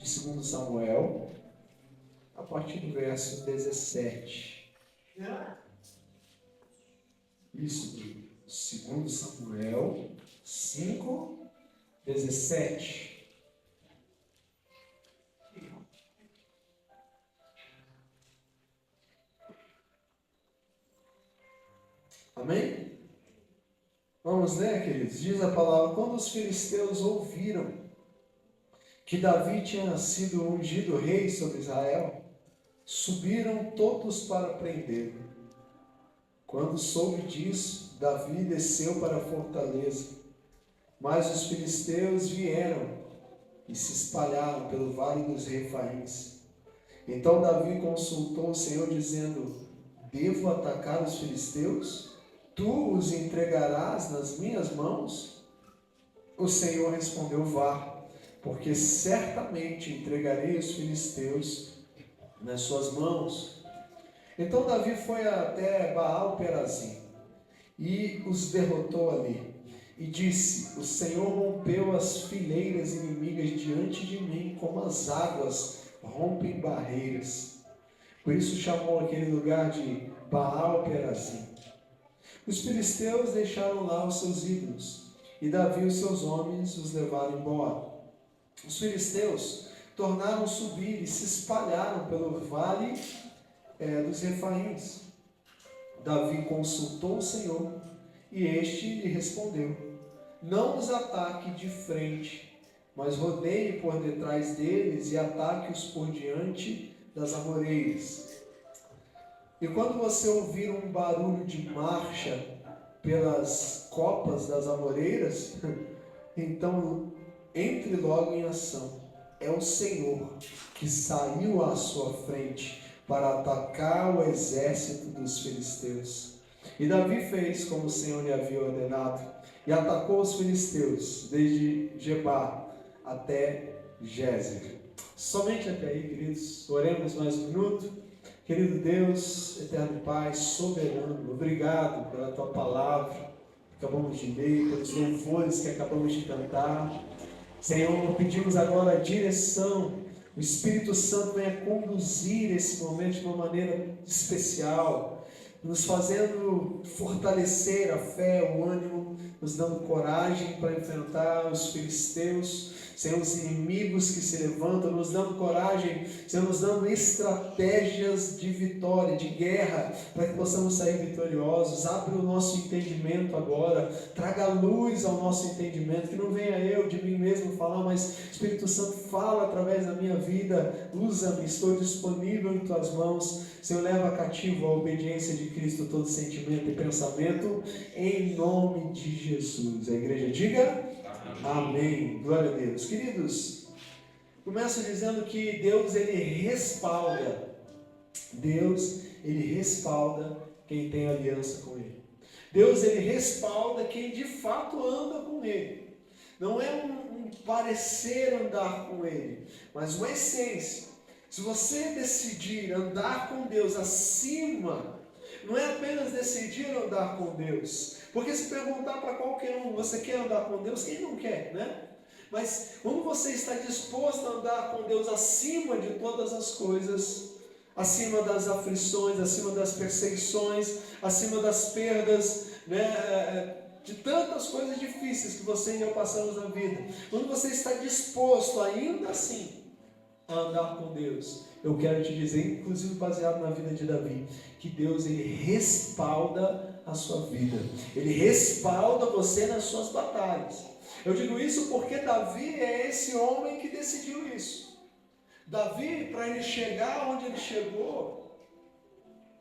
de 2 Samuel, a partir do verso 17. Isso, 2 Samuel 5, 17. Amém? Vamos ler, queridos? Diz a palavra: quando os filisteus ouviram que Davi tinha sido ungido rei sobre Israel, subiram todos para prendê-lo. Quando soube disso, Davi desceu para a fortaleza, mas os filisteus vieram e se espalharam pelo vale dos Refaíns. Então Davi consultou o Senhor, dizendo: devo atacar os filisteus? Tu os entregarás nas minhas mãos? O Senhor respondeu: vá, porque certamente entregarei os filisteus nas suas mãos. Então Davi foi até Baal-Perazim e os derrotou ali. E disse: o Senhor rompeu as fileiras inimigas diante de mim, como as águas rompem barreiras. Por isso chamou aquele lugar de Baal-Perazim. Os filisteus deixaram lá os seus ídolos, e Davi e os seus homens os levaram embora. Os filisteus tornaram a subir e se espalharam pelo vale dos Refaíns. Davi consultou o Senhor, e este lhe respondeu: não os ataque de frente, mas rodeie por detrás deles e ataque-os por diante das amoreiras. E quando você ouvir um barulho de marcha pelas copas das amoreiras, então entre logo em ação. É o Senhor que saiu à sua frente para atacar o exército dos filisteus. E Davi fez como o Senhor lhe havia ordenado, e atacou os filisteus, desde Gebá até Gézer. Somente até aí, queridos. Oremos mais um minuto. Querido Deus, eterno Pai, soberano, obrigado pela Tua palavra que acabamos de ler, pelos louvores que acabamos de cantar. Senhor, pedimos agora a direção. O Espírito Santo venha conduzir esse momento de uma maneira especial, nos fazendo fortalecer a fé, o ânimo, nos dando coragem para enfrentar os filisteus, Senhor, os inimigos que se levantam, nos dando coragem, Senhor, nos dando estratégias de vitória, de guerra, para que possamos sair vitoriosos. Abre o nosso entendimento agora, traga luz ao nosso entendimento, que não venha eu de mim mesmo falar, mas Espírito Santo fala através da minha vida, usa-me, estou disponível em Tuas mãos. Senhor, leva cativo a obediência de Cristo todo sentimento e pensamento, em nome de Jesus. A igreja diga amém. Glória a Deus. Queridos, começo dizendo que Deus, Ele respalda. Deus, Ele respalda quem tem aliança com Ele. Deus, Ele respalda quem de fato anda com Ele. Não é um parecer andar com Ele, mas uma essência. Se você decidir andar com Deus acima, não é apenas decidir andar com Deus, porque se perguntar para qualquer um, você quer andar com Deus? Quem não quer, né? Mas quando você está disposto a andar com Deus acima de todas as coisas, acima das aflições, acima das perseguições, acima das perdas, né? De tantas coisas difíceis que você e eu passamos na vida, quando você está disposto ainda assim a andar com Deus, eu quero te dizer, inclusive baseado na vida de Davi, que Deus, Ele respalda a sua vida, Ele respalda você nas suas batalhas. Eu digo isso porque Davi é esse homem que decidiu isso. Davi, para ele chegar onde ele chegou,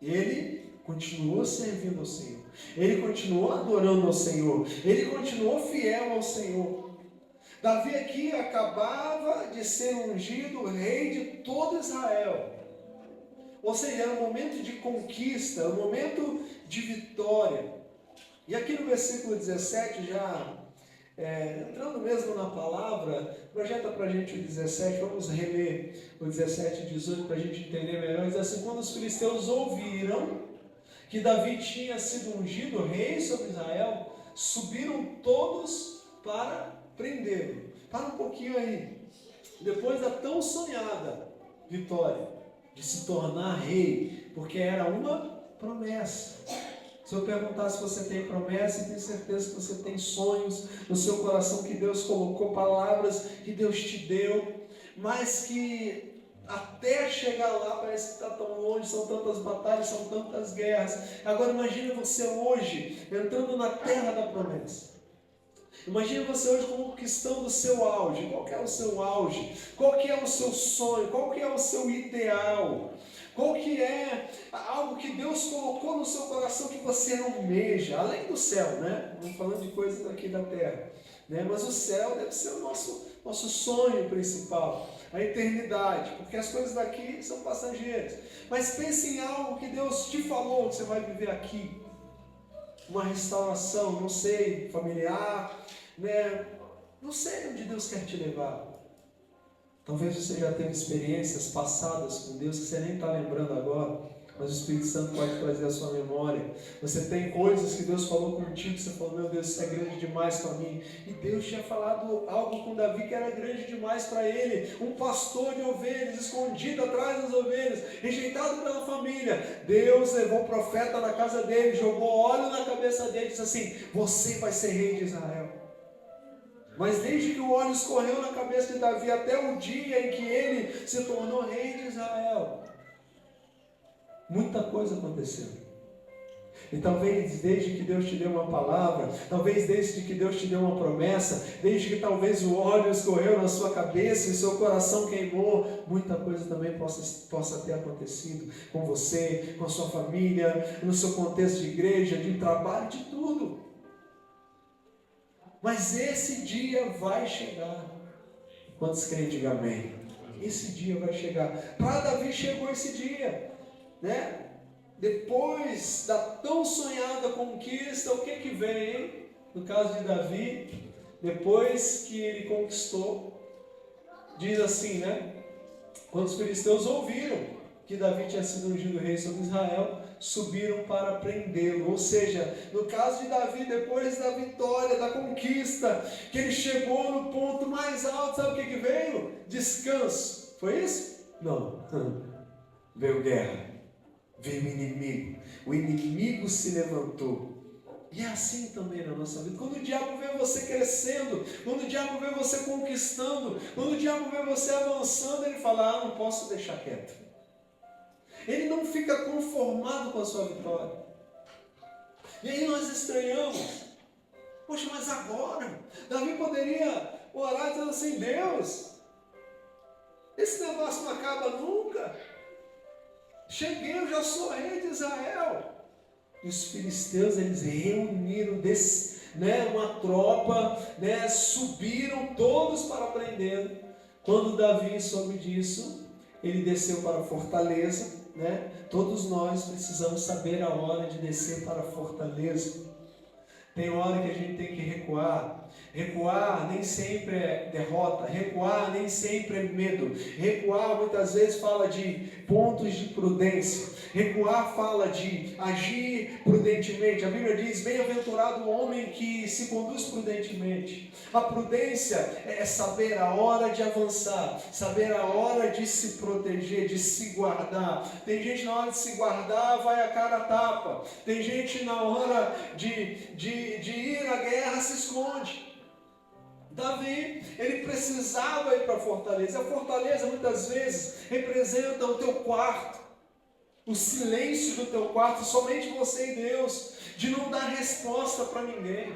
ele continuou servindo ao Senhor, ele continuou adorando ao Senhor, ele continuou fiel ao Senhor. Davi aqui acabava de ser ungido rei de todo Israel. Ou seja, era um momento de conquista, um momento de vitória. E aqui no versículo 17, já entrando mesmo na palavra, projeta para a gente o 17, vamos reler o 17 e 18 para a gente entender melhor. Diz assim: quando os filisteus ouviram que Davi tinha sido ungido rei sobre Israel, subiram todos para prendê-lo. Para um pouquinho aí. depois da tão sonhada vitória de se tornar rei, porque era uma promessa. Se eu perguntar se você tem promessa, eu tenho certeza que você tem sonhos no seu coração que Deus colocou, palavras que Deus te deu, mas que até chegar lá parece que está tão longe, são tantas batalhas, são tantas guerras. Agora imagine você hoje entrando na terra da promessa. Imagine você hoje conquistando o seu auge. Qual que é o seu auge? Qual que é o seu sonho? Qual que é o seu ideal? Qual que é algo que Deus colocou no seu coração que você almeja? Além do céu, né? Não falando de coisas aqui da terra, né? Mas o céu deve ser o nosso sonho principal. A eternidade, porque as coisas daqui são passageiras. Mas pense em algo que Deus te falou que você vai viver aqui. Uma restauração, não sei, familiar, né? Não sei onde Deus quer te levar. Talvez você já tenha experiências passadas com Deus que você nem está lembrando agora, mas o Espírito Santo pode trazer a sua memória. Você tem coisas que Deus falou contigo, que você falou, meu Deus, isso é grande demais para mim. E Deus tinha falado algo com Davi que era grande demais para ele. Um pastor de ovelhas, escondido atrás das ovelhas, rejeitado pela família. Deus levou o profeta na casa dele, jogou óleo na cabeça dele e disse assim, você vai ser rei de Israel. Mas desde que o óleo escorreu na cabeça de Davi até o dia em que ele se tornou rei de Israel, muita coisa aconteceu. E talvez desde que Deus te deu uma palavra, talvez desde que Deus te deu uma promessa, desde que talvez o óleo escorreu na sua cabeça e o seu coração queimou, muita coisa também possa ter acontecido com você, com a sua família, no seu contexto de igreja, de trabalho, de tudo. Mas esse dia vai chegar. Quantos creem, diga amém. Esse dia vai chegar. Para Davi chegou esse dia, né? Depois da tão sonhada conquista, o que vem? No caso de Davi, depois que ele conquistou, diz assim, né? Quando os filisteus ouviram que Davi tinha sido ungido rei sobre Israel, subiram para prendê-lo. Ou seja, no caso de Davi, depois da vitória, da conquista, que ele chegou no ponto mais alto, sabe o que veio? Descanso. Foi isso? Não. Veio guerra. Veio inimigo. O inimigo se levantou. E é assim também na nossa vida. Quando o diabo vê você crescendo, quando o diabo vê você conquistando, quando o diabo vê você avançando, ele fala, não posso deixar quieto. Ele não fica conformado com a sua vitória. E aí nós estranhamos. Poxa, mas agora, Davi poderia orar dizendo assim, Deus, esse negócio não acaba nunca. Cheguei, eu já sou rei de Israel. E os filisteus, eles reuniram uma tropa, subiram todos para prendê-lo. Quando Davi soube disso, ele desceu para a fortaleza. Todos nós precisamos saber a hora de descer para a fortaleza. Tem hora que a gente tem que recuar. Recuar nem sempre é derrota. Recuar nem sempre é medo. Recuar muitas vezes fala de pontos de prudência. Recuar fala de agir prudentemente. A Bíblia diz, bem-aventurado o homem que se conduz prudentemente. A prudência é saber a hora de avançar, saber a hora de se proteger, de se guardar. Tem gente na hora de se guardar, vai a cara a tapa. Tem gente na hora de ir à guerra, se esconde. Davi, ele precisava ir para a fortaleza. A fortaleza muitas vezes representa o teu quarto, o silêncio do teu quarto, somente você e Deus, de não dar resposta para ninguém.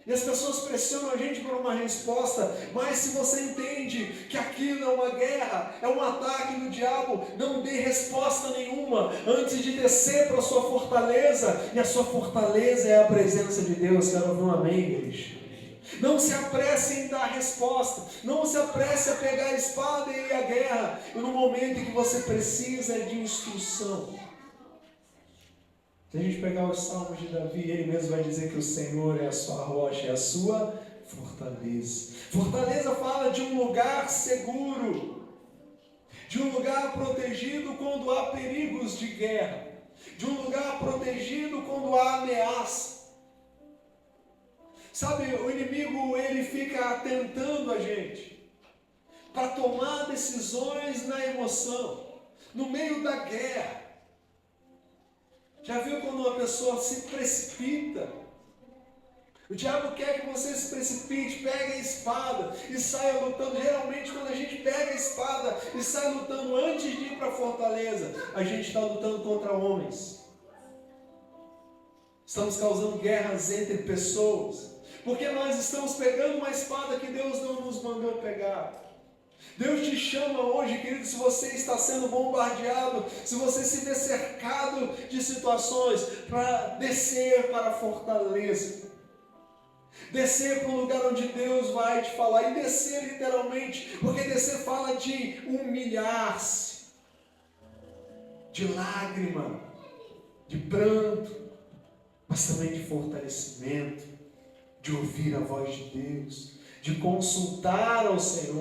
E as pessoas pressionam a gente por uma resposta, mas se você entende que aquilo é uma guerra, é um ataque do diabo, não dê resposta nenhuma antes de descer para a sua fortaleza, e a sua fortaleza é a presença de Deus. Quero ouvir um amém, igreja? Não se apresse em dar resposta, não se apresse a pegar a espada e ir à guerra, no momento em que você precisa de instrução. Se a gente pegar os salmos de Davi, ele mesmo vai dizer que o Senhor é a sua rocha, é a sua fortaleza. Fortaleza fala de um lugar seguro, de um lugar protegido quando há perigos de guerra, de um lugar protegido quando há ameaça. Sabe, o inimigo, ele fica tentando a gente. para tomar decisões na emoção, no meio da guerra. Já viu quando uma pessoa se precipita? O diabo quer que você se precipite, pegue a espada e saia lutando. Geralmente quando a gente pega a espada e sai lutando antes de ir para a fortaleza, a gente está lutando contra homens. Estamos causando guerras entre pessoas, porque nós estamos pegando uma espada que Deus não nos mandou pegar. Deus te chama hoje, querido, se você está sendo bombardeado, se você se vê cercado de situações, para descer para a fortaleza. Descer para o lugar onde Deus vai te falar, e descer literalmente, porque descer fala de humilhar-se, de lágrima, de pranto, mas também de fortalecimento, de ouvir a voz de Deus, de consultar ao Senhor.